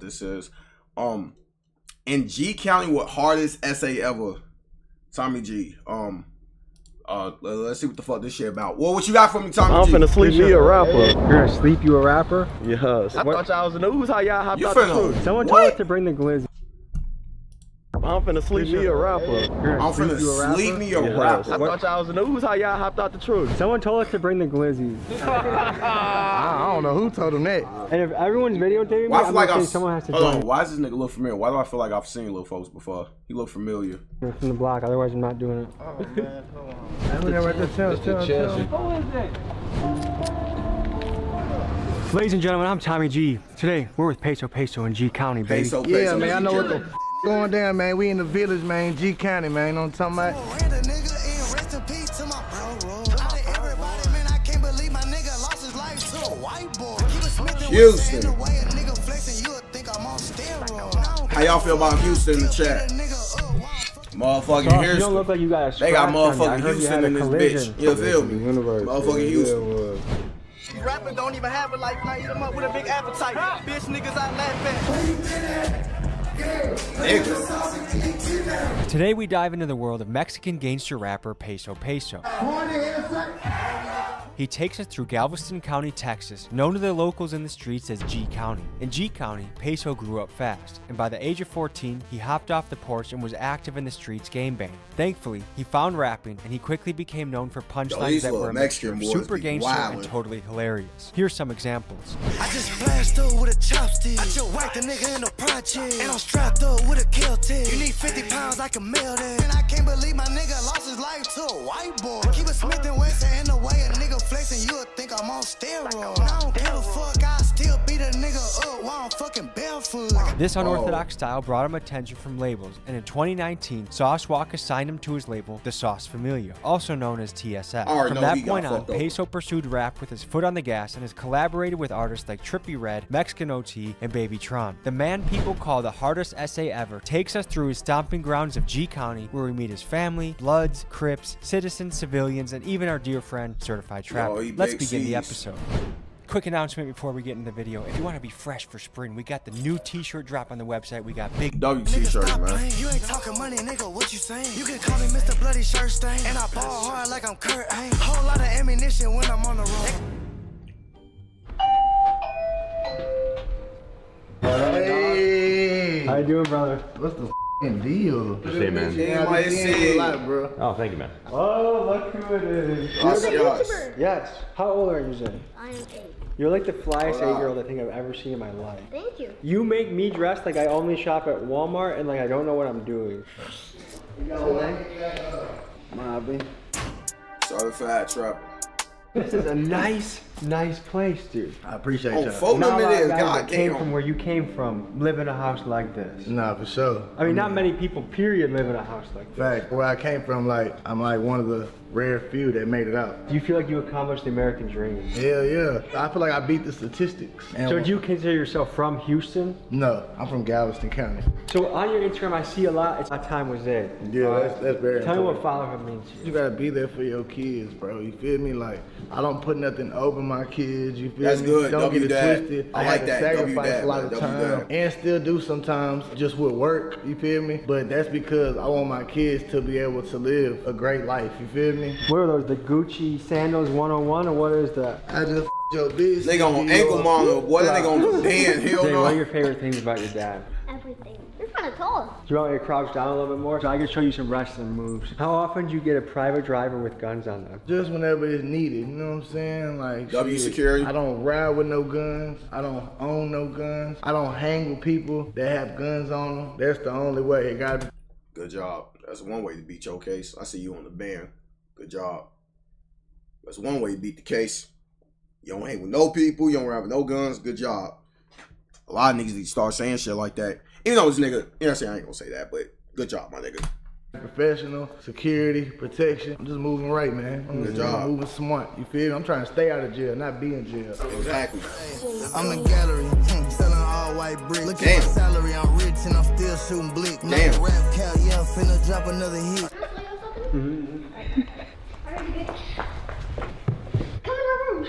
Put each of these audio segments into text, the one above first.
this is. In G County, what hardest essay ever? Tommy G. Let's see what the fuck this shit about. Well, what you got for me, Tommy G? I'm finna sleep me a rapper. You're gonna sleep you a rapper? Yes. I thought y'all was in the ooze. How y'all hopped out the truth? Someone told us to bring the glizzy. I'm finna sleep me a rapper. I'm finna sleep me a rapper. I thought y'all was in the ooze. How y'all hopped out the truth? Someone told us to bring the glizzies. I don't know who told them that. And if everyone's videotaping me, I'm like someone has to hold join. on, why does this nigga look familiar? Why do I feel like I've seen little folks before? He look familiar. You're from the block, otherwise I'm not doing it. Oh man, hold on. Who is it? Ladies and gentlemen, I'm Tommy G. Today, we're with Peso in G County, baby. Peso, yeah, man, I know what the going down, man. We in the village, man. G County, man. You know what I'm talking about? Houston. How y'all feel about Houston in the chat? Motherfucking Houston. You don't look like you got a they got motherfucking you Houston in this bitch. You feel me? Motherfucking Houston. These rappers don't even have a life. Now eat them up with a big appetite. Bitch niggas I laugh at. Today we dive into the world of Mexican gangster rapper Peso. He takes us through Galveston County, Texas, known to the locals in the streets as G County. In G County, Peso grew up fast, and by the age of 14, he hopped off the porch and was active in the streets game banging. Thankfully, he found rapping, and he quickly became known for punchlines that were a mixture of super gangster and totally hilarious. Here's some examples. I just flashed through with a chopstick. I just whacked a nigga in the project. And I'm strapped up with a kill tip. You need 50 pounds, I can mail that. And I can't believe my nigga lost his life to a white boy. Keep it Smith and Wesson in the way a nigga flexing, you would think I'm on steroids. I don't give a fuck, I still beat a nigga up while I'm fucking barefoot. This unorthodox style brought him attention from labels, and in 2019, Sauce Walka signed him to his label, The Sauce Familia, also known as TSF. From that point on, Peso pursued rap with his foot on the gas and has collaborated with artists like Trippie Redd, Mexican OT, and Baby Tron. The man people call the hardest essay ever takes us through his stomping grounds of G County, where we meet his family, Bloods, Crips, citizens, civilians, and even our dear friend, Certified Trapper. Let's begin the episode. Quick announcement before we get into the video. If you want to be fresh for spring, we got the new t-shirt drop on the website. We got big W t-shirts, man. You ain't talking money, nigga, what you saying? You can call me Mr. Bloody Shirt Stain. And I ball hard like I'm Kurt Angle. Whole lot of ammunition when I'm on the road. Hey. How you doing, brother? What's the deal? Say, man. Bro. Oh, thank you, man. Oh, look who it is. Yes. How old are you, Zay? I am 8. You're like the flyest 8-year-old I think I've ever seen in my life. Thank you. You make me dress like I only shop at Walmart and like I don't know what I'm doing. Mobby. Certified Trapper. This is a nice place, dude. I appreciate y'all. Phone Not a them lot it of is. guys God that came damn. from where you came from live in a house like this. Nah, for sure. I mean, not many people, period, live in a house like this. Fact. Where I came from, like, I'm like one of the rare few that made it out. Do you feel like you accomplished the American dream? Hell yeah. I feel like I beat the statistics. And So do you consider yourself from Houston? No, I'm from Galveston County. So on your Instagram, I see a lot. It's "My time was it." Yeah, that's very Tell me important. what fatherhood means to you. You gotta be there for your kids, bro. You feel me? Like, I don't put nothing over my kids. You feel That's me? good. Don't W get it dad. twisted. I had like to that. W sacrifice dad, a lot of man. W time dad. and still do sometimes just with work. You feel me? But that's because I want my kids to be able to live a great life. You feel me? What are those? The Gucci sandals 101, or what is that? I just your business. They gonna ankle monitor. What are they gonna band? Hell Jay, what are no. your favorite things about your dad? Everything. You're kind of tall. Do you want me to crouch down a little bit more so I can show you some wrestling moves? How often do you get a private driver with guns on them? Just whenever it's needed, you know what I'm saying? Like W shit, security. I don't ride with no guns. I don't own no guns. I don't hang with people that have guns on them. That's the only way. It got to. Good job. That's one way to beat your case. I see you on the band. Good job. That's one way to beat the case. You don't hang with no people. You don't ride with no guns. Good job. A lot of niggas need to start saying shit like that. Even though this nigga, you know what I'm saying, I ain't gonna say that, but good job, my nigga. Professional, security, protection. I'm just moving right, man. Good job. Moving smart. You feel me? I'm trying to stay out of jail, not be in jail. Exactly. I'm in gallery, selling all white bricks. Look at my salary, I'm rich and I'm still shooting blick. Damn. Rap cow, yeah, I'm finna drop another hit. Come in my room.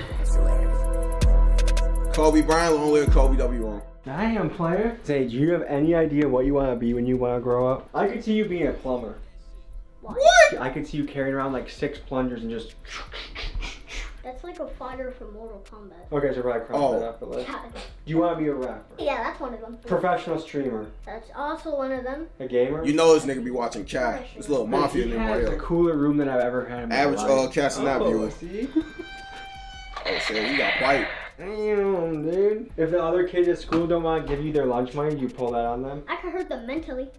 Kobe Bryant, long live Kobe W. Damn, player. Say, do you have any idea what you want to be when you want to grow up? I could see you being a plumber. What? I could see you carrying around like 6 plungers and just... That's like a fighter from Mortal Kombat. Okay, so probably cross that off the list. Yeah. Do you want to be a rapper? Yeah, that's one of them. Professional streamer. That's also one of them. A gamer? You know this nigga be watching Cat. This little mafia nigga right He has here. a cooler room than I've ever had in my life. Average Cats and that viewer. See? Oh shit, you got white. Damn, dude. If the other kids at school don't want to give you their lunch money, do you pull that on them? I could hurt them mentally.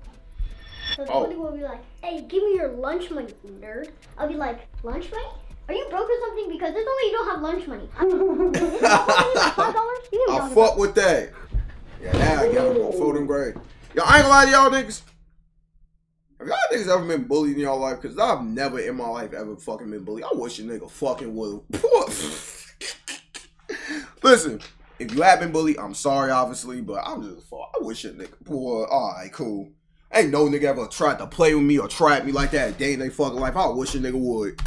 So the bully will be like, hey, give me your lunch money, nerd. I'll be like, lunch money? Are you broke or something? Because there's no way you don't have lunch money. I fuck with that. Yeah, now I got him on folding grade. Yo, I ain't gonna lie to y'all niggas. Have y'all niggas ever been bullied in y'all life? Because I've never in my life ever fucking been bullied. I wish a nigga fucking would. Listen, if you have been bullied, I'm sorry, obviously, but I'm just I wish a nigga, boy, alright, cool. Ain't no nigga ever tried to play with me or trap me like that a day in their fucking life. I wish a nigga would.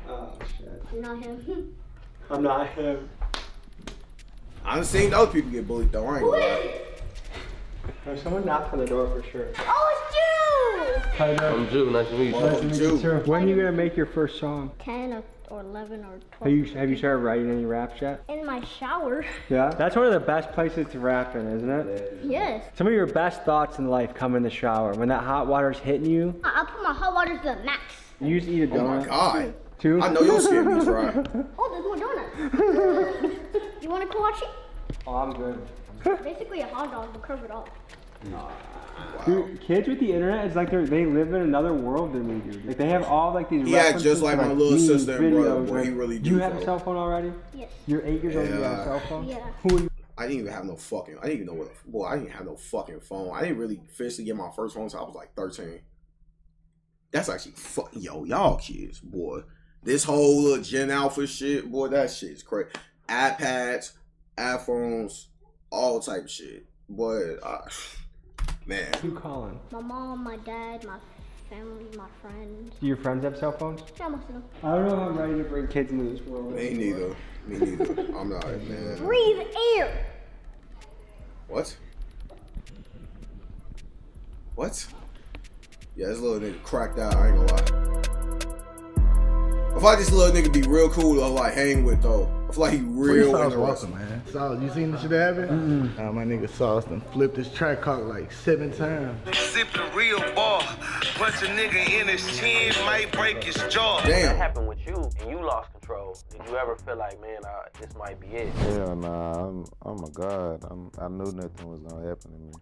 Oh, shit. You're not him. I'm not him. I done seen other people get bullied though, I ain't gonna lie. There's someone knocked on the door for sure. Oh, it's you! Hi there. I'm Jew, nice to meet you. Nice to meet you too. When are you gonna make your first song? 10 or 11 or 12. Have you started writing any raps yet? In my shower. Yeah? That's one of the best places to rap in, isn't it? Yes. Some of your best thoughts in life come in the shower. When that hot water's hitting you. I'll put my hot water to the max. You just eat a donut. Oh my god. Too? I know your skin be dry. Oh, there's more donuts. You want a kolache? Oh, I'm good. Basically a hot dog, but covered up. Wow. Dude, kids with the internet, it's like they live in another world than we do. Like they have all like these. Yeah, just like my little memes, sister and brother. videos, Boy, he really do. Do you have a cell phone already? Yes. You're 8 years old. You have a cell phone. Yeah. Who are you? I didn't even have no fucking. I didn't even know what. Boy, I didn't have no fucking phone. I didn't really officially get my first phone until I was like 13. That's actually yo, y'all kids, boy. This whole little Gen Alpha shit, boy, that shit's crazy. iPads, iPhones, all type of shit. Boy, man. Who calling? My mom, my dad, my family, my friends. Do your friends have cell phones? Yeah, most of them. I don't know if I'm ready to bring kids into this world. Me neither. Me neither. I'm not, man. Breathe air. What? What? Yeah, this little nigga cracked out, I ain't gonna lie. I feel like this little nigga be real cool to like hang with though. I feel like he real interesting, man. Sauce, you seen this shit happen? My nigga Sauce done flipped his track cock like 7 times. Sip the real ball. Punch a nigga in his chin, might break his jaw. That Damn. happened with you and you lost control. Did you ever feel like, man, this might be it? Hell nah, oh my God, I knew nothing was gonna happen to me.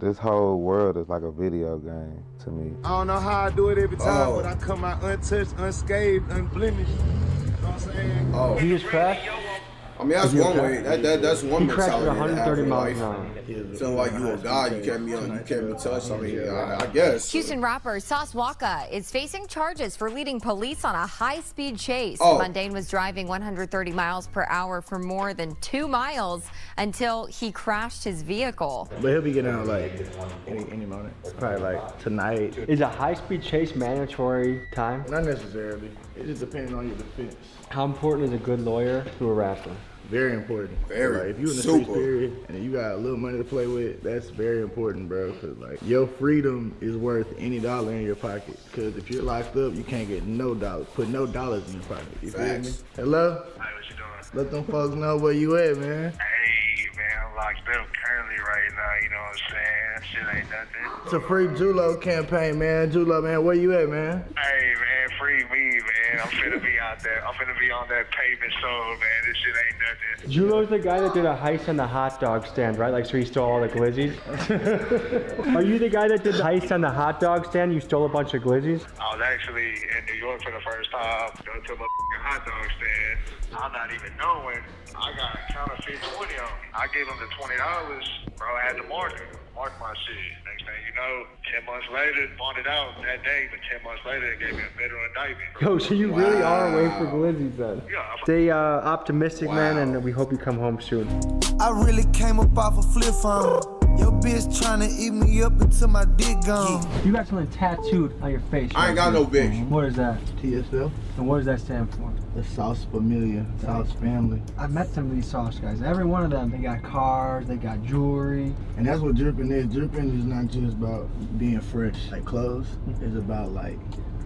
This whole world is like a video game to me. I don't know how I do it every time, but I come out untouched, unscathed, unblemished. You know what I'm saying? Oh. He just crashed? I mean, that's one way. That's one He crashed at mentality to have 130 in miles life. an hour. Feel like you a god, you can't be touched. I mean, I guess. Houston rapper Sauce Walka is facing charges for leading police on a high-speed chase. Oh. Mundane was driving 130 miles per hour for more than 2 miles until he crashed his vehicle. But he'll be getting out like any moment. Probably like tonight. Is a high-speed chase mandatory time? Not necessarily. It just depends on your defense. How important is a good lawyer to a rapper? Very important. Very. Like, if you in the Super. street period and you got a little money to play with, that's very important, bro. Cause like your freedom is worth any dollar in your pocket. Cause if you're locked up, you can't get no dollars. Put no dollars in your pocket. You feel me? Facts. Hello? Hey, what you doing? Let them folks know where you at, man. Hey, man, I'm locked up currently right now, you know what I'm saying? That shit ain't nothing. It's a free Julo campaign, man. Julo, man, where you at, man? Hey, man, free me, man. I'm finna be out there. I'm finna be on that pavement soul, man. This shit ain't nothing. Julo's the guy that did a heist on the hot dog stand, right? Like, so he stole all the glizzies? Are you the guy that did the heist on the hot dog stand? You stole a bunch of glizzies? I was actually in New York for the first time. Go to my hot dog stand. I'm not even knowing. I got a counterfeit 20 on me. I gave him the $20. Bro, I had to mark my shit. Next thing you know, 10 months later, bought it out that day, but 10 months later, they gave me a federal indictment. Yo, so you really are waiting for glizzies then? Yeah. Stay optimistic, man, and we hope you come home soon. I really came up off a flip phone. Your bitch tryna eat me up until my dick gone. You got something tattooed on your face. I ain't got no bitch. What is that? TSF. And what does that stand for? The Sauce Familia, Sauce Family. I've met some of these sauce guys. Every one of them, they got cars, they got jewelry. And that's what dripping is. Dripping is not just about being fresh, like clothes. It's about like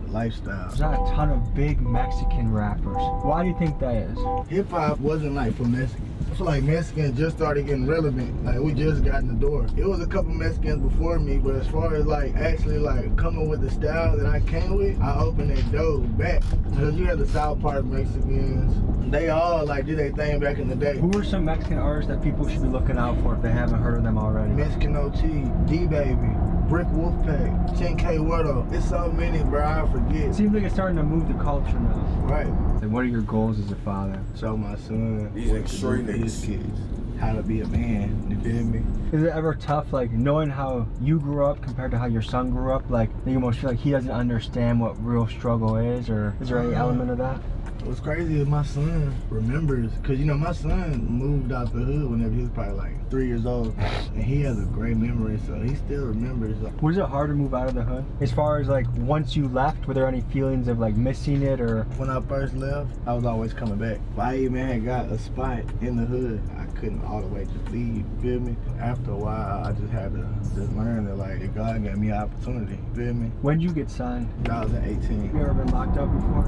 lifestyle. There's not a ton of big Mexican rappers. Why do you think that is? Hip hop wasn't like for Mexicans. I feel like Mexicans just started getting relevant. Like we just got in the door. It was a couple Mexicans before me, but as far as like actually like coming with the style that I came with, I opened that door back. Because you had the South Park Mexicans. They all like did their thing back in the day. Who are some Mexican artists that people should be looking out for if they haven't heard of them already? Mexican OT, D-Baby, Brick Wolfpack, 10K Wordo. It's so many, bro, I forget. It seems like it's starting to move the culture now. Right. And what are your goals as a father? Show my son These extreme his kids how to be a man, you feel me? Is it ever tough, like, knowing how you grew up compared to how your son grew up? Like, you almost feel like he doesn't understand what real struggle is, or is there any element of that? What's crazy is my son remembers, because you know my son moved out the hood whenever he was probably like 3 years old, and he has a great memory, so he still remembers. Was it hard to move out of the hood? As far as like once you left, were there any feelings of like missing it, or? When I first left, I was always coming back. If I even had got a spot in the hood, I couldn't all the way just leave, you feel me? After a while, I just had to just learn that like God gave me an opportunity, you feel me? When did you get signed? 2018. You ever been locked up before?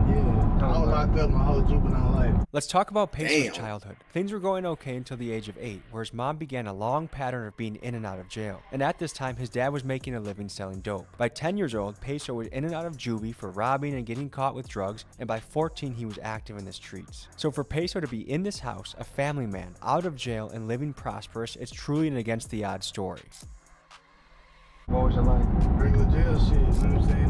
Yeah. I was locked up my whole juvenile life. Let's talk about Peso's childhood. Things were going okay until the age of 8, where his mom began a long pattern of being in and out of jail. And at this time, his dad was making a living selling dope. By 10 years old, Peso was in and out of juvie for robbing and getting caught with drugs, and by 14, he was active in the streets. So for Peso to be in this house, a family man, out of jail, and living prosperous, it's truly an against the odds story. What was it like? Regular jail shit, you know what I'm saying?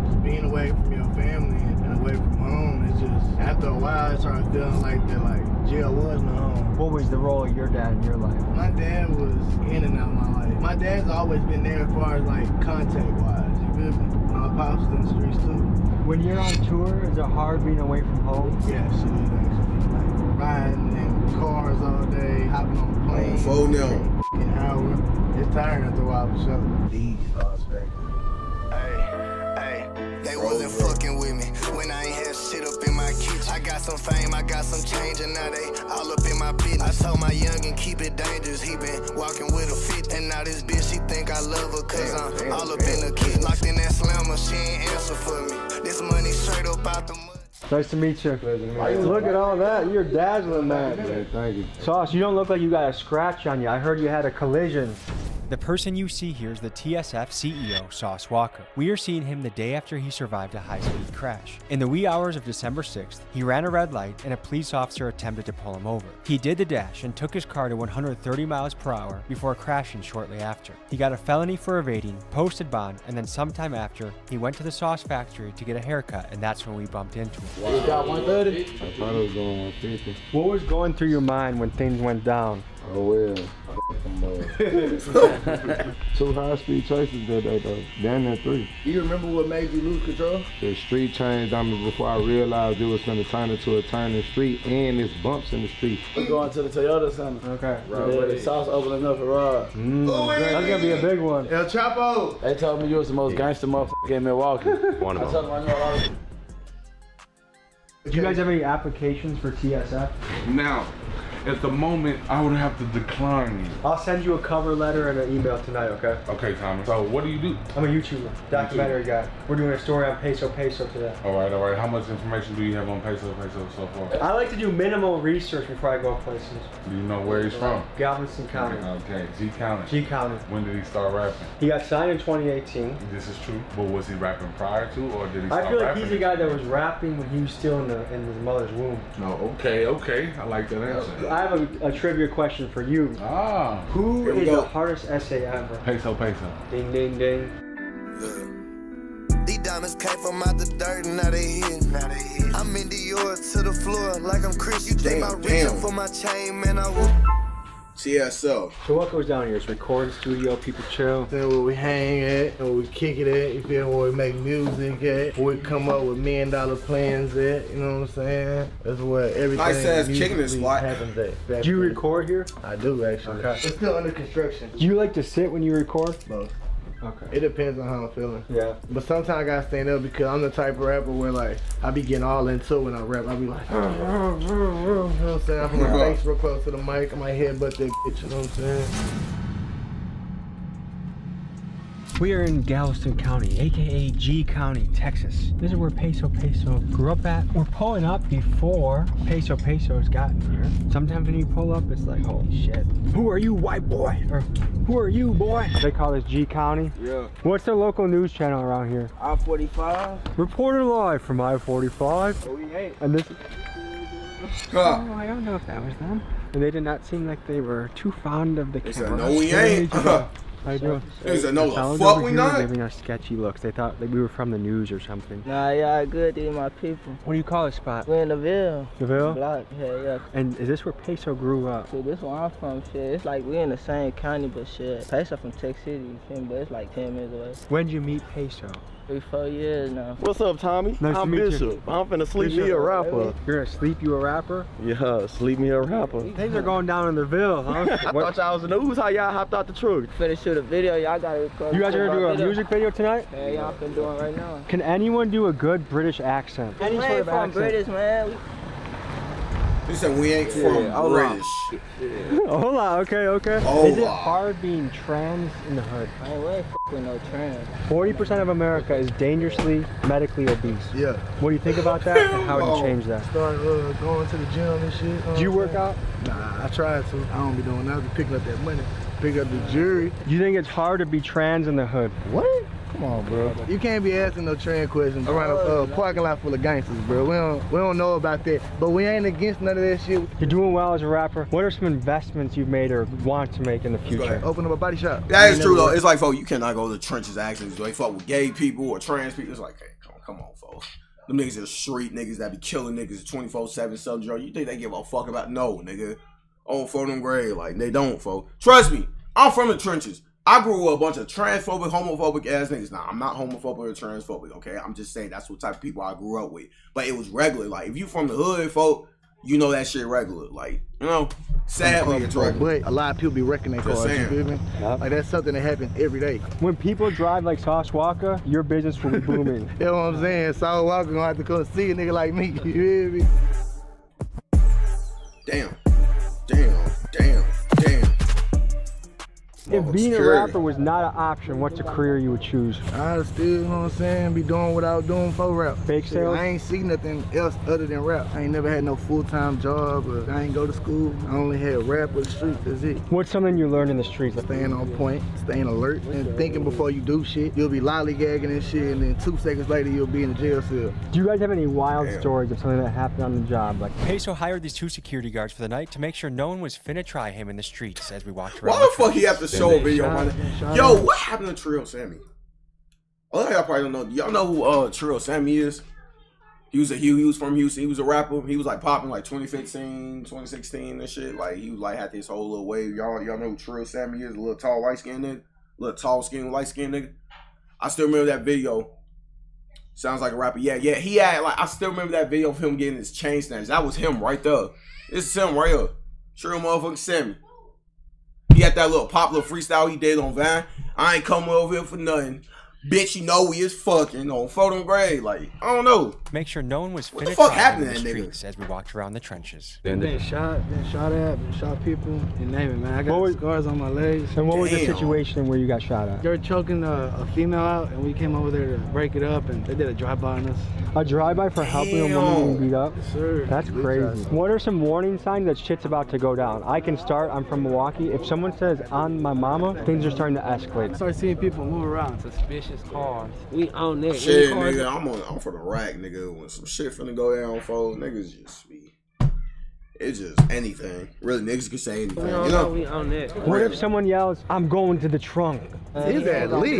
Just being away from your family and away from home, it's just, after a while, I started feeling like that, like, jail was my home. What was the role of your dad in your life? My dad was in and out of my life. My dad's always been there as far as, like, contact-wise, you feel me? My pops in the streets, too. When you're on tour, is it hard being away from home? Yeah, shit is actually. Like, riding in cars all day, hopping on planes. Phone now. An hour. It's tiring after a while, for sure. These stars, They wasn't fucking with me when I ain't had shit up in my kitchen. I got some fame, I got some change, and now they all up in my business. I told my youngin' keep it dangerous. He been walking with a fit, and now this bitch, she think I love her, cause I'm all up in the kitchen. Locked in that slammer, she ain't answer for me. This money straight up out the mud. Nice to meet you. Look at all that. You're dazzling, man. Yeah, thank you. Sauce, you don't look like you got a scratch on you. I heard you had a collision. The person you see here is the TSF CEO, Sauce Walker. We are seeing him the day after he survived a high-speed crash. In the wee hours of December 6th, he ran a red light and a police officer attempted to pull him over. He did the dash and took his car to 130 miles per hour before crashing shortly after. He got a felony for evading, posted bond, and then sometime after, he went to the sauce factory to get a haircut, and that's when we bumped into him. You got 130? I thought it was going 150. What was going through your mind when things went down? Oh well. 2 high-speed chases that day though. Down there 3. You remember what made you lose control? The street changed on me before I realized it was gonna turn into a turning street, and it's bumps in the street. We're going to the Toyota Center. Okay. The sauce opening up for Rod. That's gonna be a big one. El Chapo! They told me you was the most gangster motherfucker in Milwaukee. One of them. I told them I know a lot of. Do you guys have any applications for TSF? Now, at the moment, I would have to decline you. I'll send you a cover letter and an email tonight, okay? Okay, Tommy. So what do you do? I'm a YouTuber, documentary guy. We're doing a story on Peso today. All right. How much information do you have on Peso so far? I like to do minimal research before I go places. Do you know where he's from? Galveston County. Okay, G County. G County. When did he start rapping? He got signed in 2018. This is true. But was he rapping prior to, or did he start I feel like rapping? he's the guy that was rapping when he was still in his mother's womb. No, okay. I like that answer. I have a trivia question for you. Who is the hardest essay ever? Peso. Ding, ding, ding. These diamonds came from out the dirt and now they hidden. I'm in Dior to the floor like I'm Chris. You think I'm reaching for my chain, man, I will. TSL. So what goes down here? It's recording studio, people chill. Then where we hang at, and where we kick it at, you feel me? Where we make music at, where we come up with $1 million plans at, you know what I'm saying? That's where everything nice ass kicking this spot happens at. Do you record here? I do, actually. Okay. It's still under construction. Do you like to sit when you record? Both. Okay. It depends on how I'm feeling. Yeah. But sometimes I gotta stand up because I'm the type of rapper where like I be getting all into it when I rap. I be like, you know what I'm saying? I'm like face real close to the mic. I might headbutt that bitch, you know what I'm saying? We are in Galveston County, aka G County, Texas. This is where Peso grew up at. We're pulling up before Peso's gotten here. Sometimes when you pull up, it's like, holy shit. Who are you, white boy? Or who are you, boy? They call this G County. Yeah. What's the local news channel around here? I-45. Reported live from I-45. Oh, we ain't. And this. Oh, I don't know if that was them. And they did not seem like they were too fond of the camera. They said, no, we ain't. How you doing? They said, no, the fuck we not? Giving us sketchy looks. They thought that we were from the news or something. Nah, yeah, good, these my people. What do you call this spot? We're in the Ville. The Ville? Block, yeah. And is this where Peso grew up? See, this where I'm from, shit. It's like we in the same county, but shit. Peso from Texas City, you feel me? But it's like 10 minutes away. When did you meet Peso? 3-4 years now. What's up, Tommy? Nice to meet Bishop. you. I'm finna sleep me a rapper. You're gonna sleep you a rapper? Yeah, sleep me a rapper. Things are going down in the Ville, huh? I thought y'all was in the news. How y'all hopped out the truck? Finna shoot a video, y'all gotta record. You guys are gonna do a music video tonight? Yeah, y'all been doing right now. Can anyone do a good British accent? Any sort of from accent? British, man. He said we ain't from British. Hola, okay. Hola. Is it hard being trans in the hood? I ain't with no trans. 40% of America is dangerously medically obese. Yeah. What do you think about that and how would you change that? Started going to the gym and shit. Do you work out? Nah, I tried to. I don't be doing that. I be picking up that money. Pick up the jury. Do you think it's hard to be trans in the hood? What? Come on, bro. You can't be asking no trans questions around a parking lot full of gangsters, bro. We don't know about that, but we ain't against none of that shit. You're doing well as a rapper. What are some investments you've made or want to make in the future? Open up a body shop. That is true though. It's like, folks, you cannot go to the trenches actions. They fuck with gay people or trans people. It's like, hey, come on, folks. Them niggas are street niggas that be killing niggas 24/7 subject. You think they give a fuck about? No, nigga. On for them grade, like they don't, folks. Trust me, I'm from the trenches. I grew up a bunch of transphobic, homophobic ass niggas. Nah, I'm not homophobic or transphobic, okay? I'm just saying that's what type of people I grew up with. But it was regular. Like, if you from the hood, folk, you know that shit regular. Like, you know, sadly, it's regular. But a lot of people be wrecking their cars, you feel me? Yep. Like, that's something that happens every day. When people drive like Sauce Walker, your business will be booming. You know what I'm saying? Sauce Walker gonna have to come see a nigga like me, you hear me? Damn. If being a rapper was not an option, what's a career you would choose? I'd still, you know what I'm saying, be doing what I was doing for rap. Fake sales? I ain't see nothing else other than rap. I ain't never had no full-time job, or I ain't go to school. I only had rap or the streets, that's it. What's something you learned in the streets? Staying on point, staying alert, and thinking before you do shit. You'll be lollygagging and shit, and then 2 seconds later, you'll be in the jail cell. Do you guys have any wild stories of something that happened on the job? Like Peso hired these 2 security guards for the night to make sure no one was finna try him in the streets as we walked around. Why the fuck he have to show a video on it? Yo, what happened to Trill Sammy? A lot of y'all probably don't know. Y'all know who Trill Sammy is? He was from Houston. He was a rapper. He was like popping like 2015, 2016 and shit. Like he was like had this whole little wave. Y'all know who Trill Sammy is? A little tall, light skinned nigga. Little tall skinned, light skinned nigga. I still remember that video. Sounds like a rapper. Yeah. He had like I still remember that video of him getting his chain snatched. That was him right there. This is him right here. Trill motherfucking Sammy. He had that little popular freestyle he did on Vine. I ain't coming over here for nothing. Bitch, you know we is fucking on photo grade. Like, I don't know. Make sure no one was what the fuck happened in to the that streets as we walked around the trenches. Been shot at, been shot people, you name it, man. I got scars on my legs. And what was the situation where you got shot at? They were choking a female out, and we came over there to break it up, and they did a drive-by on us. A drive-by for helping a woman being beat up? Yes, sir. That's crazy. What are some warning signs that shit's about to go down? I can start. I'm from Milwaukee. If someone says on my mama, things are starting to escalate. I start seeing people move around, suspicious cars. We own that. Shit, nigga, I'm for the rack, nigga. When some shit finna go down, folks, niggas just be. It's just anything. Really, niggas can say anything. You know? We own that. What if someone yells, I'm going to the trunk? He's at least.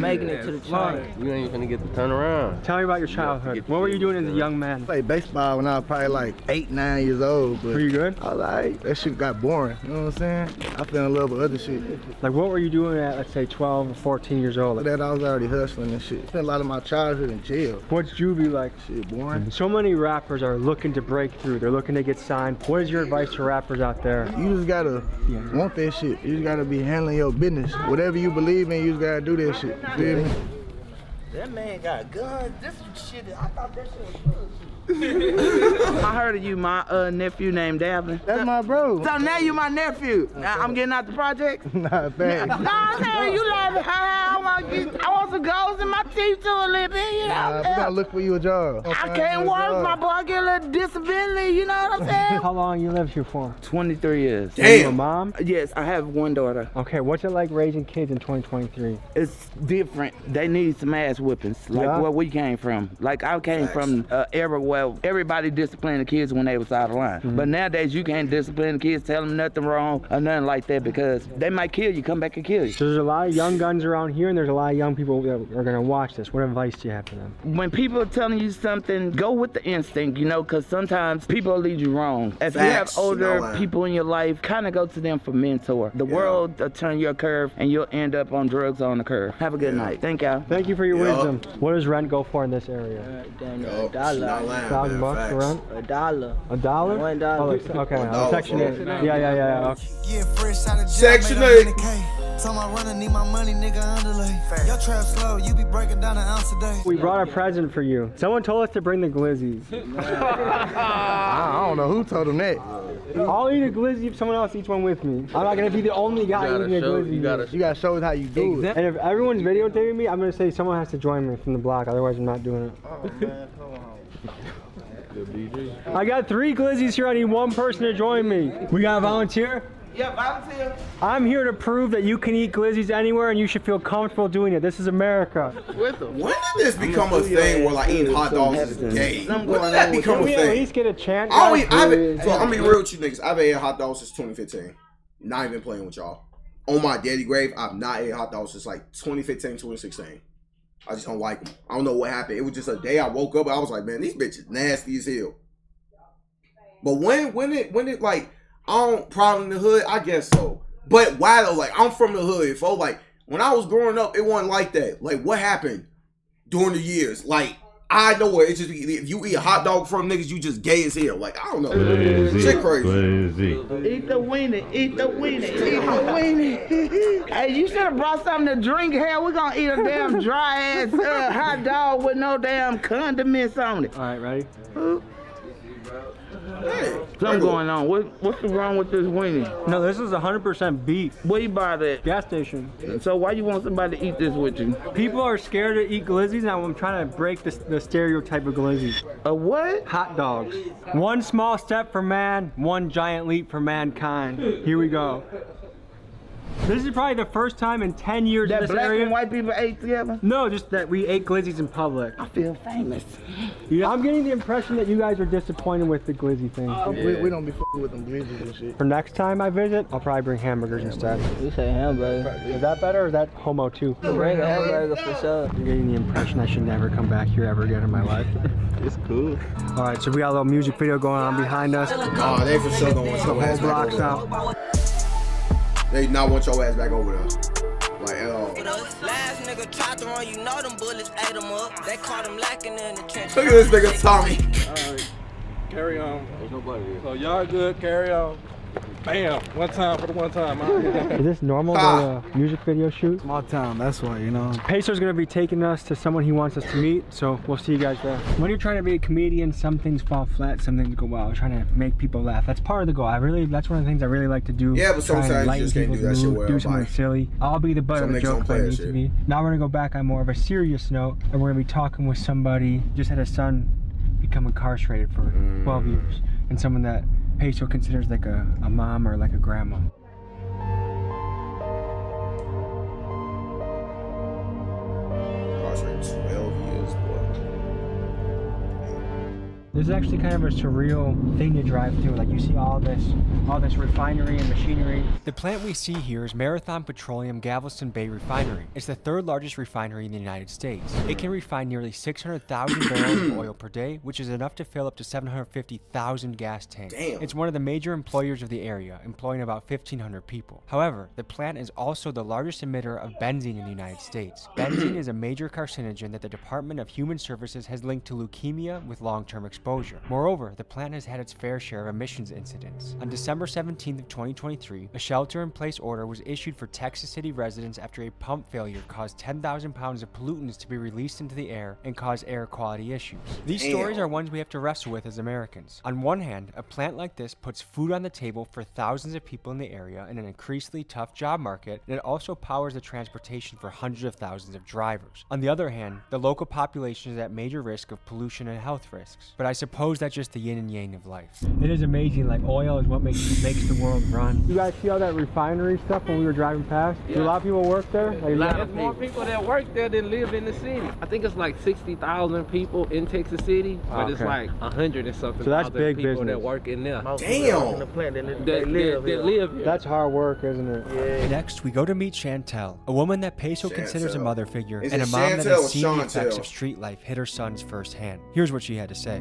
Making it to the train. You ain't finna get to turn around. Tell me about your childhood. What were you doing as a young man? I played baseball when I was probably like 8, 9 years old. But were you good? I was like, that shit got boring. You know what I'm saying? I fell in love with other shit. Like, what were you doing at, let's say, 12 or 14 years old? That I was already hustling and shit. Spent a lot of my childhood in jail. What's juvie like? Shit, boring. So many rappers are looking to break through. They're looking to get signed. What is your advice to rappers out there? You just gotta want that shit. You just gotta be handling your business. Whatever you believe in, you just gotta do that shit. You feel me? That man got guns. This shit, I thought that shit was bullshit. I heard of you, my nephew named Davin. That's my bro. So now you my nephew. Now I'm getting out the project. Nah, thanks. No, I'm saying you laughing. I want some goals in my teeth too a little bit, you know. Nah, we gotta look for you a job. I can't work, my boy. I get a little disability, you know what I'm saying? How long you lived here for? 23 years. Damn. Are you a mom? Yes, I have one daughter. Okay, what's it like raising kids in 2023? It's different. They need some ass whippings, like where we came from. Like I came from everywhere. Everybody disciplined the kids when they was out of line. But nowadays you can't discipline the kids, tell them nothing wrong or nothing like that because they might kill you, come back and kill you. So there's a lot of young guns around here and there's a lot of young people that are gonna watch this. What advice do you have for them? When people are telling you something, go with the instinct, you know, because sometimes people lead you wrong. If you have older people in your life, kind of go to them for mentor. The world will turn your curve and you'll end up on drugs on the curve. Have a good night. Thank y'all. Thank you for your wisdom. What does rent go for in this area? $1,000 for rent? $1. $1? $1. Oh, okay, Section 8. Yeah. Section 8. Tell my runner need my money, nigga, underlay. Your trap slow, you be breaking down an ounce a day. We brought a present for you. Someone told us to bring the glizzies. I don't know who told them that. I'll eat a glizzy if someone else eats one with me. I'm not gonna be the only guy eating a glizzy. You gotta show us how you do it. And if everyone's videotaping me, I'm gonna say someone has to join me from the block, otherwise I'm not doing it. Oh man, come on. I got 3 glizzies here, I need one person to join me. We got a volunteer? Yeah, volunteer. I'm here to prove that you can eat glizzies anywhere and you should feel comfortable doing it. This is America. When did this become a thing where like eating hot dogs is gay? When did that become a thing? At least get a chance. So I'm gonna be real with you niggas. I've ate hot dogs since 2015. Not even playing with y'all. On my daddy grave, I've not ate hot dogs since like 2015, 2016. I just don't like them. I don't know what happened. It was just a day I woke up and I was like, man, these bitches nasty as hell. But when it like, I don't problem in the hood, I guess so. But why though? Like, I'm from the hood, folks. Like, when I was growing up, it wasn't like that. Like, what happened during the years? Like, I know where it's just, if you eat a hot dog from niggas, you just gay as hell. Like, I don't know. Shit crazy. Eat the weenie, eat the weenie, eat the weenie. Hey, you should have brought something to drink. Hell, we're gonna eat a damn dry ass hot dog with no damn condiments on it. All right, ready? Hey, something going on. What's wrong with this weenie? No, this is 100% beef. Where you buy that? Gas station. So why you want somebody to eat this with you? People are scared to eat glizzies, and I'm trying to break the stereotype of glizzies. A what? Hot dogs. One small step for man, one giant leap for mankind. Here we go. This is probably the first time in 10 years that in this black area. and white people ate together? No, just that we ate glizzies in public. I feel famous. Yeah, I'm getting the impression that you guys are disappointed with the glizzy thing. We don't be f***ing with them glizzies and shit. For next time I visit, I'll probably bring hamburgers instead. You say hamburger. Is that better or is that homo too? Bring a hamburger for sure. I'm getting the impression I should never come back here ever again in my life. It's cool. All right, so we got a little music video going on behind us. Oh, they for sure gonna want your ass back over there. They not want your ass back over there. Like, at all. Last nigga tried to run, you know them bullets ate them up. They caught him lacking in the trench. Look at this nigga Tommy. Alright, carry on. There's nobody here. So y'all good, carry on. Bam! One time for the one time. Is this normal, the music video shoot? Small town, that's why, you know. Peso's gonna be taking us to someone he wants us to meet, so we'll see you guys there. When you're trying to be a comedian, some things fall flat, some things go well. Trying to make people laugh. That's part of the goal. That's one of the things I really like to do. Yeah, but sometimes you just can't do that shit well. Do something silly. I'll be the butt of the joke if I need to be. Now we're gonna go back on more of a serious note, and we're gonna be talking with somebody just had a son become incarcerated for 12 years, and someone that Peso considers like a mom or like a grandma. Incarcerated 12 years, boy. This is actually kind of a surreal thing to drive through. Like you see all this refinery and machinery. The plant we see here is Marathon Petroleum Galveston Bay Refinery. It's the third largest refinery in the United States. It can refine nearly 600,000 barrels of oil per day, which is enough to fill up to 750,000 gas tanks. Damn. It's one of the major employers of the area, employing about 1,500 people. However, the plant is also the largest emitter of benzene in the United States. Benzene is a major carcinogen that the Department of Human Services has linked to leukemia with long-term exposure. Moreover, the plant has had its fair share of emissions incidents. On December 17th of 2023, a shelter-in-place order was issued for Texas City residents after a pump failure caused 10,000 pounds of pollutants to be released into the air and caused air quality issues. These stories are ones we have to wrestle with as Americans. On one hand, a plant like this puts food on the table for thousands of people in the area in an increasingly tough job market, and it also powers the transportation for hundreds of thousands of drivers. On the other hand, the local population is at major risk of pollution and health risks. But I suppose that's just the yin and yang of life. It is amazing, like oil is what makes the world run. You guys see all that refinery stuff when we were driving past? Yeah. Do a lot of people work there? Like, there's more people that work there than live in the city. I think it's like 60,000 people in Texas City, but it's like 100 and something. So that's big people business. That work in there. Damn! That live here. That's hard work, isn't it? Yeah. Next, we go to meet Chantel, a woman that Peso considers a mother figure, and a mom that has seen the effects of street life hit her sons firsthand. Here's what she had to say.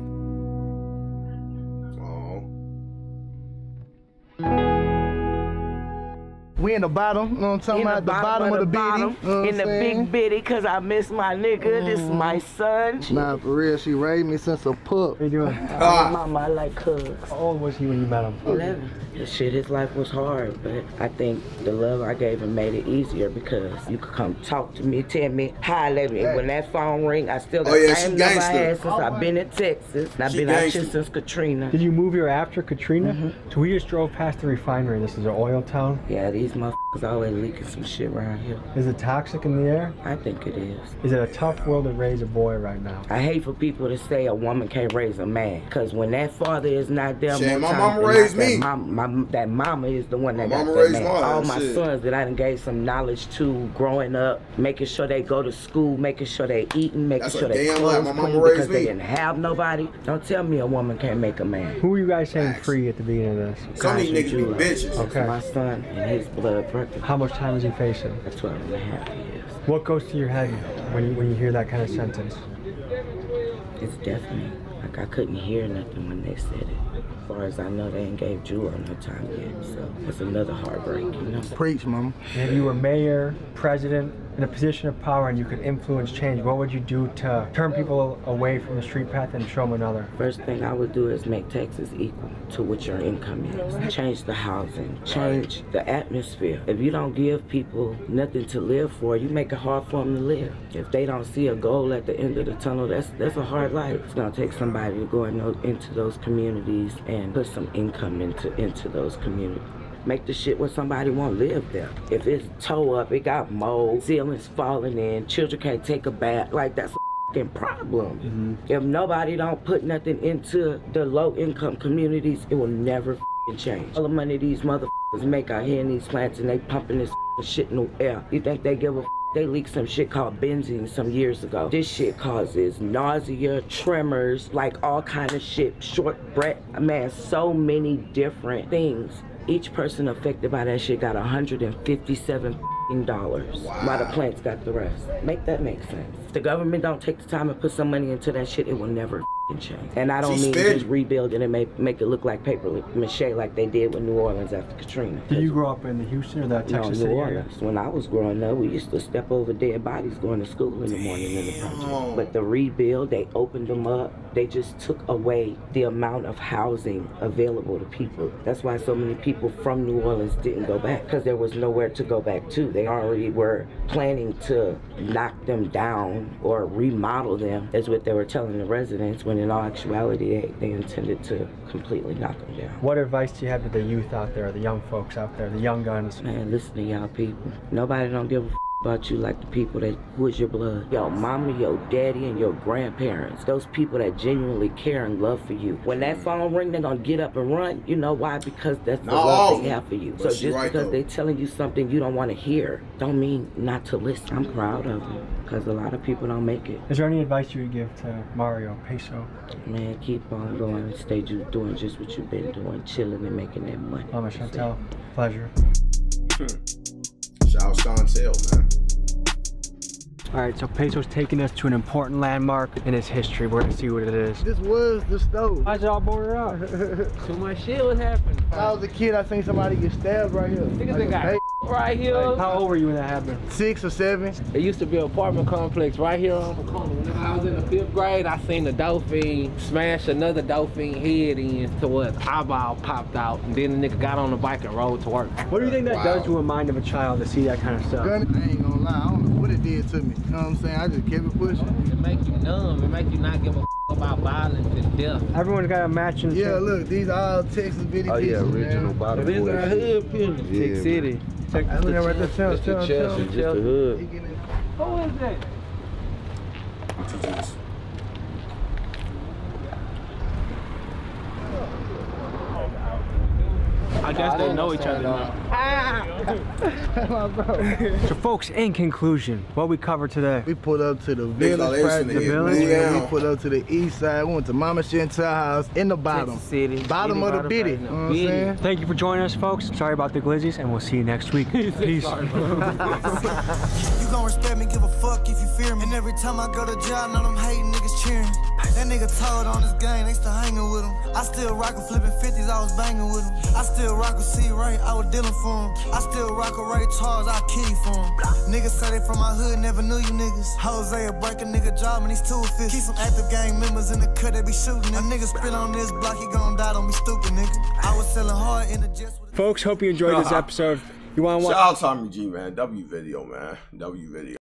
We in the bottom, you know what I'm talking about? The bottom of the bitty. In the big bitty, because I miss my nigga. This is my son. Nah, for real, she raised me since a pup. How you doing? Mama, I like hugs. How old was he when you met him? 11. Shit, his life was hard, but I think the love I gave him made it easier because you could come talk to me, tell me, hi, let me. When that phone ring, I still got the same number I had since I've been in Texas. And I've been out here since Katrina. Did you move here after Katrina? So we just drove past the refinery. This is an oil town? Yeah, these motherfuckers always leaking some shit around here. Is it toxic in the air? I think it is. Is it a tough world to raise a boy right now? I hate for people to say a woman can't raise a man. Because when that father is not there, my mama raised me. That mama is the one that got that man. All my sons that I done gave some knowledge to growing up, making sure they go to school, making sure they eating, making sure they clothes clean because they didn't have nobody. Don't tell me a woman can't make a man. Who are you guys saying free at the beginning of this? Some of these niggas be bitches. Okay. My son and his blood brother. How much time is he facing? 12 and a half years. What goes to your head when you hear that kind of sentence? It's definitely like I couldn't hear nothing when they said it. As far as I know, they ain't gave Jewel no time yet, so it's another heartbreak, you know? Preach, mama. And if you were mayor, president, in a position of power and you could influence change, what would you do to turn people away from the street path and show them another? First thing I would do is make Texas equal to what your income is. Change the housing, change the atmosphere. If you don't give people nothing to live for, you make it hard for them to live. If they don't see a goal at the end of the tunnel, that's a hard life. It's gonna take somebody to go into those communities and put some income into those communities. Make the shit where somebody won't live there. If it's toe up, it got mold, ceilings falling in, children can't take a bath, like that's a fucking problem. If nobody don't put nothing into the low income communities, it will never change. All the money these motherfuckers make out here in these plants and they pumping this shit in the air. You think they give a They leaked some shit called benzene some years ago. This shit causes nausea, tremors, like all kind of shit, short breath. Man, so many different things. Each person affected by that shit got $157 while the plants got the rest. Make that make sense. If the government don't take the time and put some money into that shit, it will never change. And I don't mean just rebuild it and make it look like paper mache like they did with New Orleans after Katrina. Did you grow up in the Houston or that Texas City area? When I was growing up, we used to step over dead bodies going to school in the morning in the project. But the rebuild, they opened them up. They just took away the amount of housing available to people. That's why so many people from New Orleans didn't go back, because there was nowhere to go back to. They already were planning to knock them down or remodel them, is what they were telling the residents, when in all actuality, they intended to completely knock them down. What advice do you have to the youth out there, the young folks out there, the young guns? Man, listen to y'all people. Nobody don't give a about you like the people that was your blood. Your mama, your daddy, and your grandparents. Those people that genuinely care and love for you. When that phone ring, they're gonna get up and run. You know why? Because that's the love they have for you. So just because they're telling you something you don't want to hear, don't mean not to listen. I'm proud of them, because a lot of people don't make it. Is there any advice you would give to Mario, Peso? Man, keep on going and stay doing just what you've been doing, chilling and making that money. Mama Chantel, pleasure. Shout out Chantel, man. All right, so Peso's taking us to an important landmark in his history. We're gonna see what it is. This was the stove. Why's it all boarded up? Too much shit was happening. When I was a kid, I seen somebody get stabbed right here. Niggas like got right here. Like, how old were you when that happened? 6 or 7. It used to be an apartment complex right here on the corner. When I was in the 5th grade, I seen the dolphin smash another dolphin head in to what eyeball popped out, and then the nigga got on the bike and rode to work. What do you think that does to a mind of a child to see that kind of stuff? I ain't gonna lie, I don't know what it did to me. You know what I'm saying? I just kept it pushing. It make you numb. It make you not give a about violence and death. Everyone's got a matching. Yeah, look, these are all Texas video pictures. Oh yeah, original bottom. This is our hood picture. Big City. That's when they're right there. Tell. Just the hood. Who is that? I guess they know each other now. So folks, in conclusion, what we covered today? We pulled up to the village, we put up to the east side, we went to Mama Chantel's house in the bottom. City. Bottom of the bitty. You know what I'm saying? Thank you for joining us, folks. Sorry about the glizzies, and we'll see you next week. Peace. You gon' respect me, give a fuck if you fear me. And every time I go to jail, know them hating niggas cheering. That nigga told on his gang, they still hanging with him. I still rockin' flipping 50s, I was banging with him. I still rock a C-Ray, I was dealing for him. I still rock a Ray Charles, I kill you for him. Niggas say they from my hood, never knew you niggas. Jose a break a nigga job and he's too official. Keep some active gang members in the cut, they be shooting. A nigga spit on this block, he gon' die, don't be stupid, nigga. I was selling hard in the jets. Folks, hope you enjoyed this episode. You wanna watch? Shout out Tommy G, man. W video, man. W video.